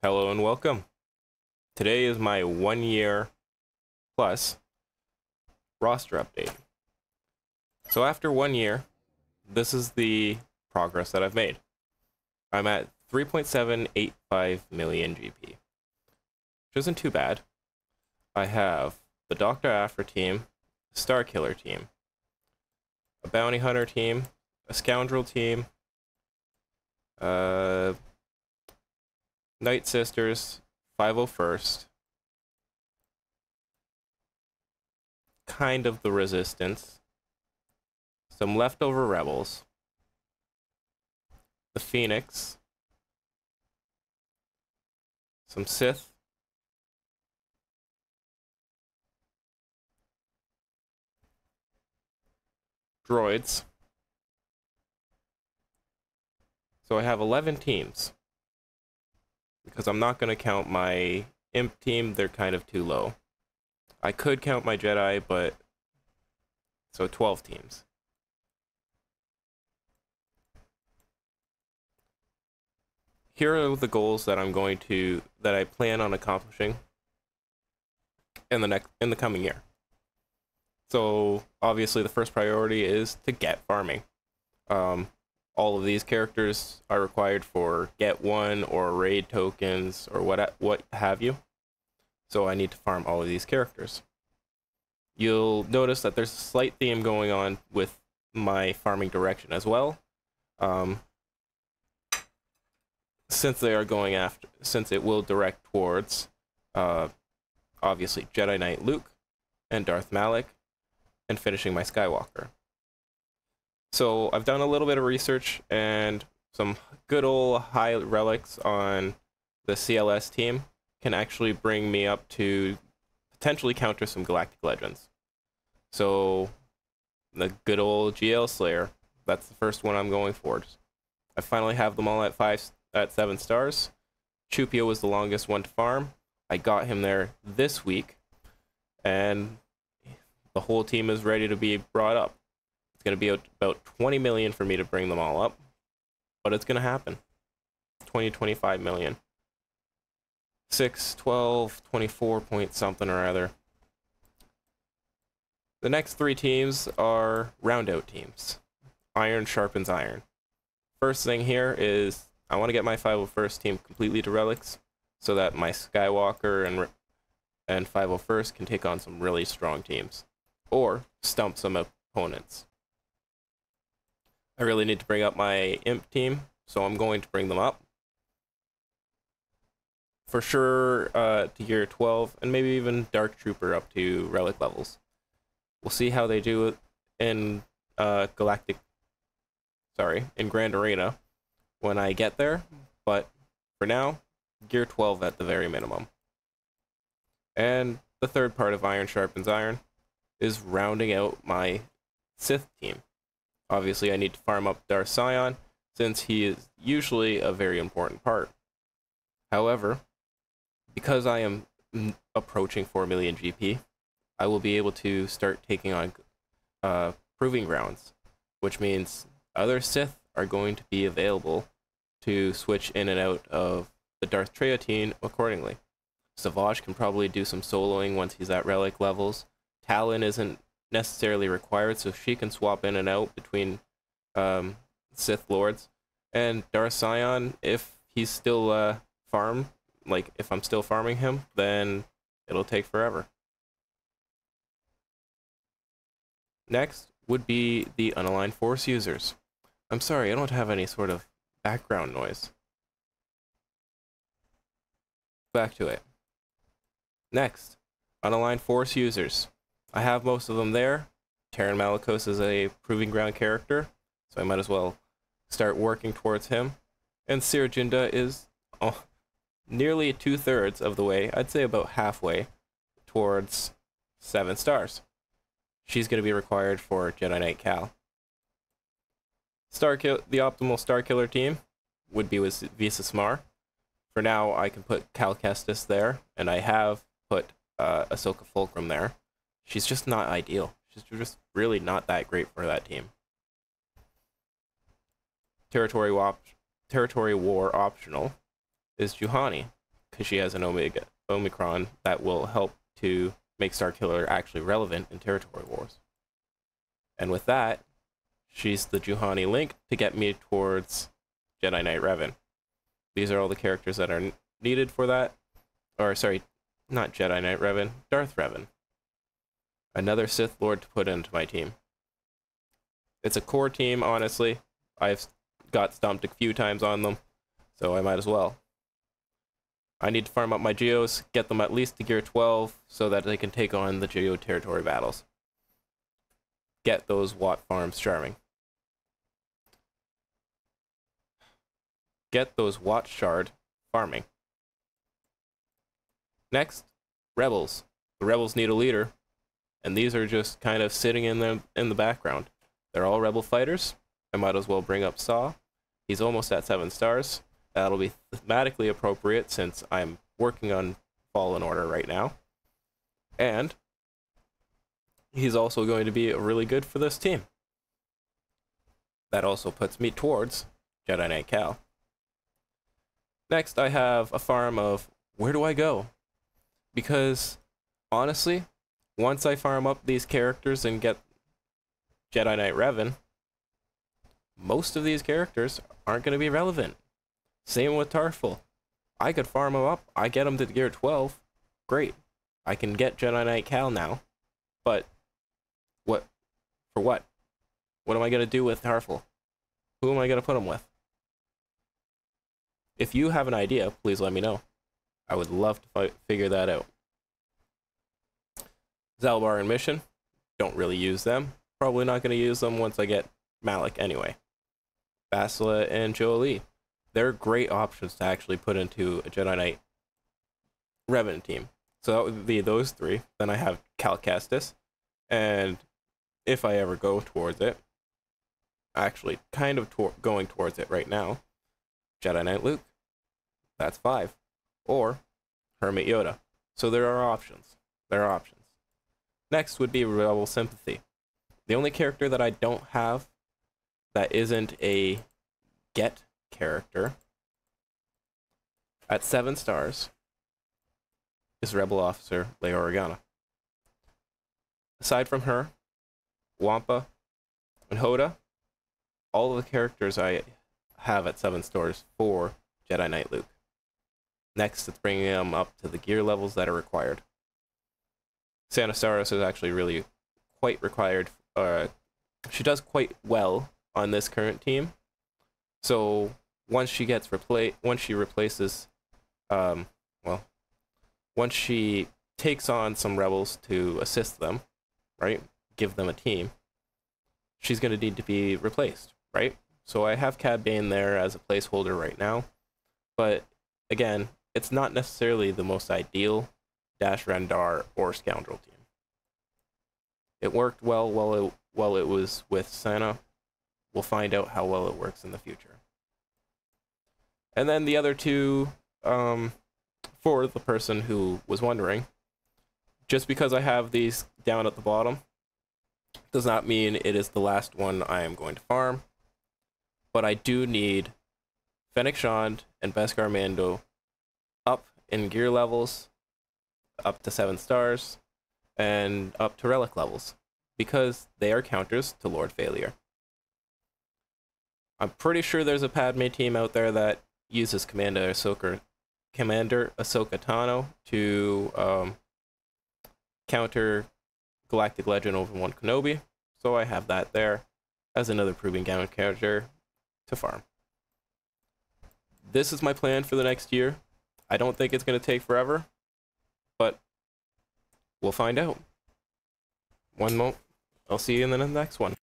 Hello and welcome. Today is my 1 year plus roster update. So after 1 year, this is the progress that I've made. I'm at 3.785 million GP, which isn't too bad. I have the Dr. Aphra team, Star Killer team, a Bounty Hunter team, a Scoundrel team, Night Sisters, 501st, kind of the Resistance, some leftover Rebels, the Phoenix, some Sith, droids. So I have 11 teams. Because I'm not going to count my Imp team, they're kind of too low. I could count my Jedi, but... So 12 teams. Here are the goals that I plan on accomplishing in the coming year. So obviously the first priority is to get farming. All of these characters are required for get one or raid tokens or what have you. So I need to farm all of these characters. You'll notice that there's a slight theme going on with my farming direction as well. Since it will direct towards obviously Jedi Knight Luke and Darth Malak and finishing my Skywalker. So I've done a little bit of research and some good old high relics on the CLS team can actually bring me up to potentially counter some Galactic Legends. So the good old GL Slayer, that's the first one I'm going for. I finally have them all at 7 stars. Chupio was the longest one to farm. I got him there this week, and the whole team is ready to be brought up. It's going to be about 20 million for me to bring them all up, but it's going to happen. 20, 25 million. 6, 12, 24 point something or other. The next 3 teams are round-out teams. Iron sharpens iron. First thing here is I want to get my 501st team completely to relics so that my Skywalker and 501st can take on some really strong teams or stump some opponents. I really need to bring up my Imp team, so I'm going to bring them up. For sure, to Gear 12, and maybe even Dark Trooper up to relic levels. We'll see how they do it in in Grand Arena when I get there, but for now, Gear 12 at the very minimum. And the third part of Iron Sharpens Iron is rounding out my Sith team. Obviously, I need to farm up Darth Sion, since he is usually a very important part. However, because I am approaching 4 million GP, I will be able to start taking on Proving Grounds, which means other Sith are going to be available to switch in and out of the Darth Traya team accordingly. Savage can probably do some soloing once he's at relic levels. Talon isn't necessarily required, so she can swap in and out between Sith Lords. And Darth Sion, if he's still if I'm still farming him, then it'll take forever. Next would be the unaligned Force users. I'm sorry, I don't have any sort of background noise. Back to it. Next, unaligned Force users. I have most of them there. Terran Malicos is a Proving Ground character, so I might as well start working towards him. And Cere Jynda is nearly 2/3 of the way, I'd say about halfway, towards 7 stars. She's going to be required for Jedi Knight Cal. The optimal Star Killer team would be with Visa Smar. For now, I can put Cal Kestis there, and I have put Ahsoka Fulcrum there. She's just not ideal. She's just really not that great for that team. Territory War optional is Juhani. because she has an Omicron that will help to make Starkiller actually relevant in Territory Wars. And with that, she's the Juhani link to get me towards Jedi Knight Revan. These are all the characters that are needed for that. Or, sorry, not Jedi Knight Revan, Darth Revan. Another Sith Lord to put into my team. It's a core team, honestly. I've got stumped a few times on them, so I might as well. I need to farm up my Geos, get them at least to gear 12, so that they can take on the Geo territory battles. Get those Watt farms charming. Get those Watt shard farming. Next, Rebels. The Rebels need a leader, and these are just kind of sitting in the background. They're all Rebel fighters. I might as well bring up Saw. He's almost at 7 stars. That'll be thematically appropriate since I'm working on Fallen Order right now. And he's also going to be really good for this team. That also puts me towards Jedi Knight Cal. Next, I have a farm of where do I go? Because, honestly, once I farm up these characters and get Jedi Knight Revan, most of these characters aren't going to be relevant. Same with Tarful. I could farm them up, I get them to gear 12, great. I can get Jedi Knight Cal now, but what? For what? What am I going to do with Tarful? Who am I going to put him with? If you have an idea, please let me know. I would love to figure that out. Zalbar and Mission, don't really use them. Probably not going to use them once I get Malik anyway. Basila and Jolie, they're great options to actually put into a Jedi Knight Revan team. So that would be those three. Then I have Cal Kestis, and if I ever go towards it, actually kind of going towards it right now, Jedi Knight Luke. That's 5. Or Hermit Yoda. So there are options. There are options. Next would be Rebel Sympathy. The only character that I don't have that isn't a get character at 7 stars is Rebel Officer Leia Organa. Aside from her, Wampa, and Hoda, all of the characters I have at 7 stars for Jedi Knight Luke. Next, it's bringing them up to the gear levels that are required. Santa Saros is actually really quite required. She does quite well on this current team. So once she gets once she takes on some rebels to assist them, right? Give them a team. She's going to need to be replaced, right? So I have Cad Bane there as a placeholder right now, but again, it's not necessarily the most ideal Dash Rendar or Scoundrel team. It worked well while it was with Santa. We'll find out how well it works in the future. And then the other two, for the person who was wondering, just because I have these down at the bottom does not mean it is the last one I am going to farm. But I do need Fennec Shand and Beskar Mando up in gear levels, up to 7 stars, and up to relic levels, because they are counters to Lord Failure. I'm pretty sure there's a Padme team out there that uses Commander Ahsoka Tano to counter Galactic Legend Obi-Wan Kenobi, so I have that there as another proving ground character to farm. This is my plan for the next year. I don't think it's going to take forever, but we'll find out. One moment. I'll see you in the next one.